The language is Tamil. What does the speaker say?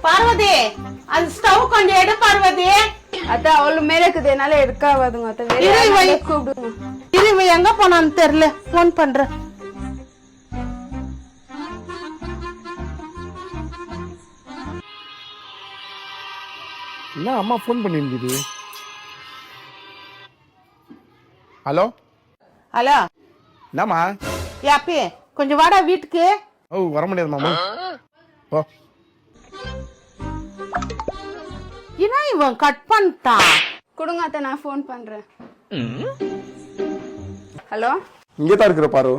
பார்வதி அந்த ஸ்டவ் கொஞ்சம் எடு பார்வதி. அத்தை அவளு மேல இருக்குது என்னால எடுக்காதுங்க அத்தை. வேற இரு வை. யாரையாவது கூப்பிடுங்க. இரு இவ எங்க போனான்னு தெரியல, போன் பண்றேன். என்ன அம்மா ஃபோன் பண்ணிருக்குது? ஹலோ ஹலோ என்னம்மா? யாப்பி கொஞ்சம் வாடா வீட்டுக்கு. ஓ வர முடியாது மாமா. ஓ ஏன்னா இவன் கட் பண்ணிட்டான். கொடுங்க அத்தை, நான் ஃபோன் பண்றேன். ஹலோ, இங்கே தான் இருக்கிற பாரு.